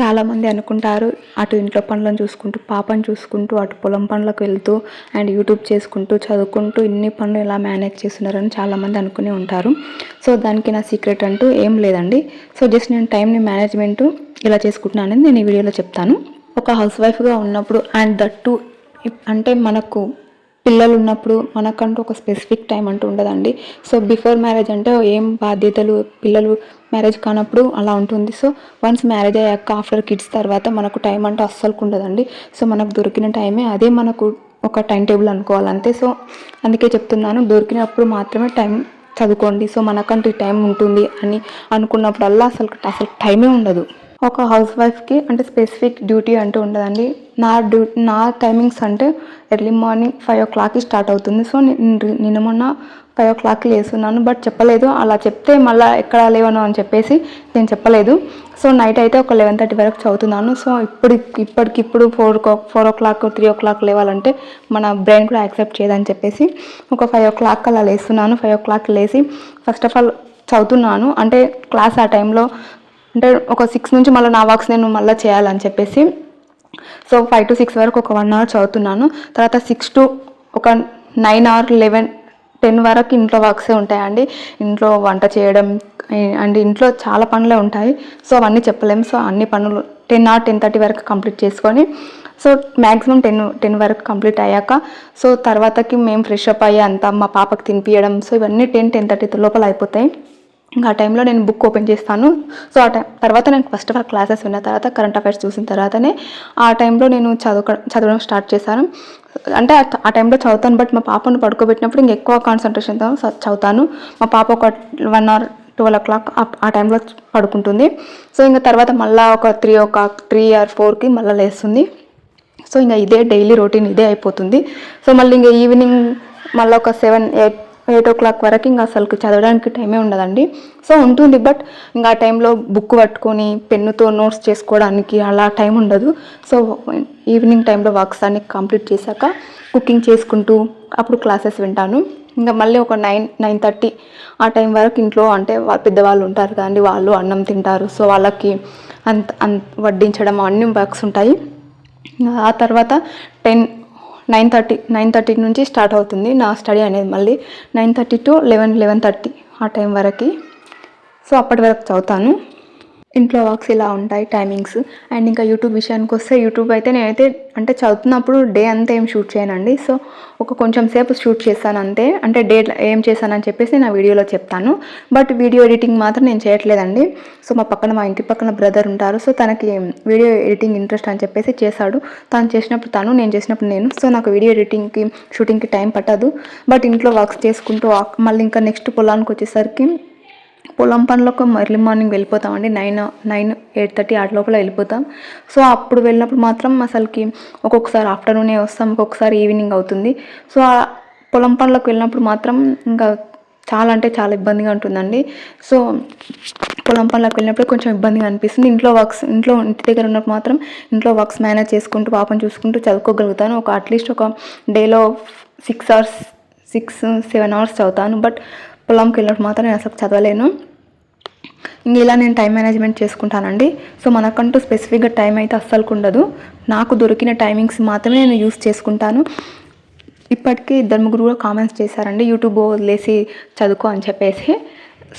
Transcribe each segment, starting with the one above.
చాలామంది అనుకుంటారు అటు ఇంట్లో పనులను చూసుకుంటూ పాపను చూసుకుంటూ అటు పొలం పనులకు వెళ్తూ అండ్ యూట్యూబ్ చేసుకుంటూ చదువుకుంటూ ఇన్ని పనులు ఎలా మేనేజ్ చేస్తున్నారని చాలామంది అనుకునే ఉంటారు. సో దానికి నా సీక్రెట్ అంటూ ఏం లేదండి. సో జస్ట్ నేను టైంని మేనేజ్మెంటు ఎలా చేసుకుంటున్నానని నేను ఈ వీడియోలో చెప్తాను. ఒక హౌస్ వైఫ్గా ఉన్నప్పుడు అండ్ దట్టు అంటే మనకు పిల్లలు ఉన్నప్పుడు మనకంటూ ఒక స్పెసిఫిక్ టైం అంటూ ఉండదండి. సో బిఫోర్ మ్యారేజ్ అంటే ఏం బాధ్యతలు, పిల్లలు మ్యారేజ్ కానప్పుడు అలా ఉంటుంది. సో వన్స్ మ్యారేజ్ అయ్యాక ఆఫ్టర్ కిడ్స్ తర్వాత మనకు టైం అంటూ అస్సలుకు ఉండదండి. సో మనకు దొరికిన టైమే అదే మనకు ఒక టైం టేబుల్ అనుకోవాలంతే. సో అందుకే చెప్తున్నాను, దొరికినప్పుడు మాత్రమే టైం చదువుకోండి. సో మనకంటూ టైం ఉంటుంది అని అనుకున్నప్పుడల్లా అసలు టైమే ఉండదు. ఒక హౌస్ వైఫ్కి అంటే స్పెసిఫిక్ డ్యూటీ అంటూ ఉండదండి. నా టైమింగ్స్ అంటే ఎర్లీ మార్నింగ్ 5 o'clockకి స్టార్ట్ అవుతుంది. సో నిన్న మొన్న 5 o'clockకి లేస్తున్నాను, బట్ చెప్పలేదు. అలా చెప్తే మళ్ళీ ఎక్కడ లేవను అని చెప్పేసి నేను చెప్పలేదు. సో నైట్ అయితే ఒక 11:30 వరకు చదువుతున్నాను. సో ఇప్పటికిప్పుడు 4 o'clock 3 o'clock లేవాలంటే మన బ్రెయిన్ కూడా యాక్సెప్ట్ చేయదని చెప్పేసి ఒక 5 o'clock అలా లేస్తున్నాను. 5 o'clock లేచి ఫస్ట్ ఆఫ్ ఆల్ చదువుతున్నాను. అంటే క్లాస్ ఆ టైంలో అంటే ఒక 6 నుంచి మళ్ళీ నా వర్క్స్ నేను మళ్ళీ చేయాలని చెప్పేసి సో 5 to 6 వరకు ఒక 1 hour చదువుతున్నాను. తర్వాత 6 to ఒక 9 or 11, 10 వరకు ఇంట్లో వర్క్సే ఉంటాయండి. ఇంట్లో వంట చేయడం అండ్ ఇంట్లో చాలా పనులే ఉంటాయి. సో అవన్నీ చెప్పలేము. సో అన్ని పనులు 10 or 10:30 వరకు కంప్లీట్ చేసుకొని సో మ్యాక్సిమం 10 వరకు కంప్లీట్ అయ్యాక సో తర్వాతకి మేము ఫ్రెష్ అప్ అయ్యి అంతా మా పాపకి తినిపించడం సో ఇవన్నీ 10-10:30 లోపల అయిపోతాయి. ఇంకా ఆ టైంలో నేను బుక్ ఓపెన్ చేస్తాను. సో ఆ టైం తర్వాత నేను ఫస్ట్ ఆఫ్ ఆల్ క్లాసెస్ విన్న తర్వాత కరెంట్ అఫైర్స్ చూసిన తర్వాతనే ఆ టైంలో నేను చదవడం స్టార్ట్ చేశాను. అంటే ఆ టైంలో చదువుతాను, బట్ మా పాపను పడుకోబెట్టినప్పుడు ఇంక ఎక్కువ కాన్సన్ట్రేషన్తో చదువుతాను. మా పాప ఒక 1 or 12 o'clock ఆ టైంలో పడుకుంటుంది. సో ఇంకా తర్వాత మళ్ళీ ఒక 3 or 4కి మళ్ళీ లేస్తుంది. సో ఇంకా ఇదే డైలీ రొటీన్ ఇదే అయిపోతుంది. సో మళ్ళీ ఇంకా ఈవినింగ్ మళ్ళీ ఒక 7-8 o'clock వరకు ఇంకా అసలు చదవడానికి టైమే ఉండదండి. సో ఉంటుంది, బట్ ఇంకా ఆ టైంలో బుక్ పట్టుకొని పెన్నుతో నోట్స్ చేసుకోవడానికి అలా టైం ఉండదు. సో ఈవినింగ్ టైంలో వర్క్స్ అన్ని కంప్లీట్ చేశాక కుకింగ్ చేసుకుంటూ అప్పుడు క్లాసెస్ వింటాను. ఇంకా మళ్ళీ ఒక 9-9:30 ఆ టైం వరకు ఇంట్లో అంటే పెద్దవాళ్ళు ఉంటారు కదండి, వాళ్ళు అన్నం తింటారు. సో వాళ్ళకి వడ్డించడం అన్ని వర్క్స్ ఉంటాయి. ఆ తర్వాత 9:30 నుంచి స్టార్ట్ అవుతుంది నా స్టడీ అనేది. మళ్ళీ 9:30 to 11-11:30 ఆ టైం వరకు. సో అప్పటి వరకు చదువుతాను. ఇంట్లో వర్క్స్ ఇలా ఉంటాయి టైమింగ్స్. అండ్ ఇంకా యూట్యూబ్ విషయానికి వస్తే యూట్యూబ్ అయితే నేనైతే అంటే చదువుతున్నప్పుడు డే అంతా ఏం షూట్ చేయనండి. సో కొంచెం సేపు షూట్ చేస్తాను అంతే. అంటే డే ఏం చేశానని చెప్పేసి నా వీడియోలో చెప్తాను, బట్ వీడియో ఎడిటింగ్ మాత్రం నేను చేయట్లేదండి. సో మా ఇంటి పక్కన బ్రదర్ ఉంటారు. సో తనకి వీడియో ఎడిటింగ్ ఇంట్రెస్ట్ అని చెప్పేసి చేశాడు. తను చేసినప్పుడు తను, నేను చేసినప్పుడు నేను. సో నాకు వీడియో ఎడిటింగ్కి షూటింగ్కి టైం పట్టదు. బట్ ఇంట్లో వర్క్స్ చేసుకుంటూ మళ్ళీ ఇంకా నెక్స్ట్ పొలానికి వచ్చేసరికి పొలం పనులకు ఎర్లీ మార్నింగ్ వెళ్ళిపోతామండి. 9-8:30 ఆ లోపల వెళ్ళిపోతాం. సో అప్పుడు వెళ్ళినప్పుడు మాత్రం అసలుకి ఒక్కొక్కసారి ఆఫ్టర్నూనే వస్తాం, ఒక్కొక్కసారి ఈవినింగ్ అవుతుంది. సో ఆ పొలం పనులకు వెళ్ళినప్పుడు మాత్రం ఇంకా చాలా అంటే చాలా ఇబ్బందిగా ఉంటుందండి. సో పొలం పనులకు వెళ్ళినప్పుడు కొంచెం ఇబ్బందిగా అనిపిస్తుంది. ఇంటి దగ్గర ఉన్నప్పుడు మాత్రం ఇంట్లో వర్క్స్ మేనేజ్ చేసుకుంటూ పాపను చూసుకుంటూ చదువుకోగలుగుతాను. అట్లీస్ట్ ఒక డేలో 6-7 hours చదువుతాను. బట్ పొలంకి వెళ్ళినప్పుడు మాత్రం నేను అసలు చదవలేను. ఇంక ఇలా నేను టైం మేనేజ్మెంట్ చేసుకుంటానండి. సో మనకంటూ స్పెసిఫిక్గా టైం అయితే అస్సలు ఉండదు. నాకు దొరికిన టైమింగ్స్ మాత్రమే నేను యూస్ చేసుకుంటాను. ఇప్పటికీ 2-3 కూడా కామెంట్స్ చేశారండి యూట్యూబ్ వదిలేసి చదువుకో అని చెప్పేసి.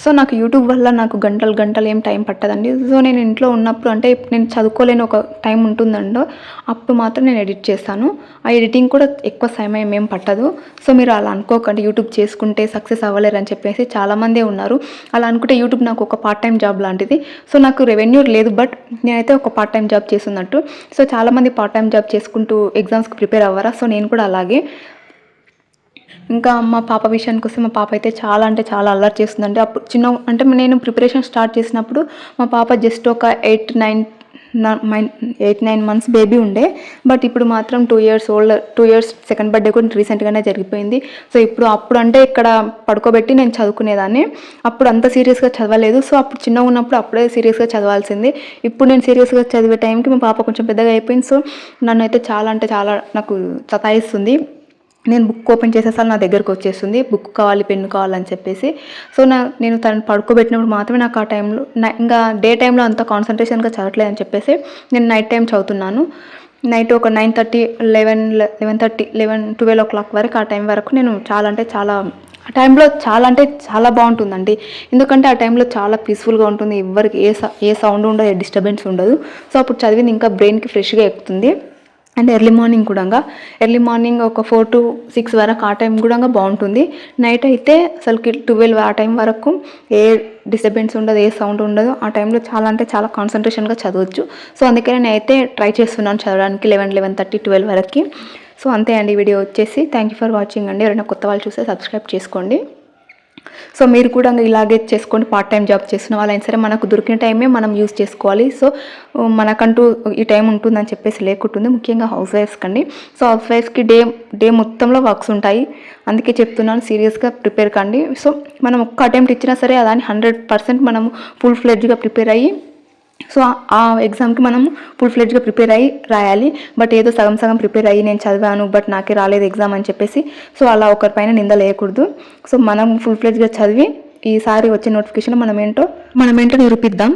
సో నాకు యూట్యూబ్ వల్ల నాకు గంటలు ఏం టైం పట్టదండి. సో నేను ఇంట్లో ఉన్నప్పుడు అంటే నేను చదువుకోలేని ఒక టైం ఉంటుందండో అప్పుడు మాత్రం నేను ఎడిట్ చేస్తాను. ఆ ఎడిటింగ్ కూడా ఎక్కువ సమయం ఏం పట్టదు. సో మీరు అలా అనుకోకండి యూట్యూబ్ చేసుకుంటే సక్సెస్ అవ్వలేరు అని చెప్పేసి చాలామందే ఉన్నారు. అలా అనుకుంటే యూట్యూబ్ నాకు ఒక పార్ట్ టైం జాబ్ లాంటిది. సో నాకు రెవెన్యూ లేదు, బట్ నేనైతే ఒక పార్ట్ టైం జాబ్ చేస్తున్నట్టు. సో చాలామంది పార్ట్ టైం జాబ్ చేసుకుంటూ ఎగ్జామ్స్కి ప్రిపేర్ అవ్వరా. సో నేను కూడా అలాగే. ఇంకా మా పాప విషయానికి వస్తే మా పాప అయితే చాలా అంటే చాలా అల్లరి చేస్తుందండి. అప్పుడు అంటే నేను ప్రిపరేషన్ స్టార్ట్ చేసినప్పుడు మా పాప జస్ట్ ఒక 8-9 months బేబీ ఉండే. బట్ ఇప్పుడు మాత్రం 2 years old. 2 years second birthday కూడా రీసెంట్గానే జరిగిపోయింది. సో అప్పుడు అంటే ఇక్కడ పడుకోబెట్టి నేను చదువుకునేదాన్ని. అప్పుడు అంత సీరియస్గా చదవలేదు. సో అప్పుడు చిన్నగా ఉన్నప్పుడు అప్పుడే సీరియస్గా చదవాల్సింది. ఇప్పుడు నేను సీరియస్గా చదివే టైంకి మా పాప కొంచెం పెద్దగా అయిపోయింది. సో నన్ను అయితే చాలా అంటే చాలా నాకు సతాయిస్తుంది. నేను బుక్ ఓపెన్ చేసేసారి నా దగ్గరకు వచ్చేస్తుంది, బుక్ కావాలి, పెన్ను కావాలని చెప్పేసి. సో నేను తను పడుకోబెట్టినప్పుడు మాత్రమే నాకు ఆ టైంలో ఇంకా డే టైంలో అంత కాన్సన్ట్రేషన్గా చదవట్లేదని చెప్పేసి నేను నైట్ టైం చదువుతున్నాను. నైట్ ఒక 9:30, 11:30, 12 o'clock వరకు, ఆ టైం వరకు నేను ఆ టైంలో చాలా బాగుంటుందండి. ఎందుకంటే ఆ టైంలో చాలా పీస్ఫుల్గా ఉంటుంది, ఎవరికి ఏ సౌండ్ ఉండదు, ఏ డిస్టర్బెన్స్ ఉండదు. సో అప్పుడు చదివింది ఇంకా బ్రెయిన్కి ఫ్రెష్గా ఎక్కుతుంది. అండ్ ఎర్లీ మార్నింగ్ ఒక 4 to 6 వరకు ఆ టైం కూడా బాగుంటుంది. నైట్ అయితే అసలుకి 12 ఆ టైం వరకు ఏ డిస్టర్బెన్స్ ఉండదు, ఏ సౌండ్ ఉండదు. ఆ టైంలో చాలా కాన్సన్ట్రేషన్గా చదవచ్చు. సో అందుకని నేనైతే ట్రై చేస్తున్నాను చదవడానికి 11:30, 12 వరకు. సో అంతే అండి వీడియో వచ్చేసి. థ్యాంక్ యూ ఫర్ వాచింగ్ అండి. ఎవరైనా కొత్త వాళ్ళు చూస్తే సబ్స్క్రైబ్ చేసుకోండి. సో మీరు కూడా ఇలాగే చేసుకోండి. పార్ట్ టైం జాబ్ చేస్తున్న వాళ్ళైనా సరే మనకు దొరికిన టైమే మనం యూజ్ చేసుకోవాలి. సో మనకంటూ ఈ టైం ఉంటుందని చెప్పేసి లేకుంటుంది, ముఖ్యంగా హౌస్ వైఫ్స్ కండి. సో హౌస్ వైఫ్స్కి డే మొత్తంలో వర్క్స్ ఉంటాయి. అందుకే చెప్తున్నాను, సీరియస్గా ప్రిపేర్ కండి. సో మనం ఒక్క అటెంప్ట్ ఇచ్చినా సరే దాన్ని 100% మనము ఫుల్ ఫ్లెడ్జ్గా ప్రిపేర్ అయ్యి, సో ఆ ఎగ్జామ్కి మనం ఫుల్ ఫ్లెడ్జ్గా ప్రిపేర్ అయ్యి రాయాలి. బట్ ఏదో సగం ప్రిపేర్ అయ్యి నేను చదివాను బట్ నాకే రాలేదు ఎగ్జామ్ అని చెప్పేసి సో అలా ఒకరిపైన నింద లేయకూడదు. సో మనం ఫుల్ ఫ్లెడ్జ్గా చదివి ఈసారి వచ్చే నోటిఫికేషన్ మనమేంటో నిరూపిద్దాం.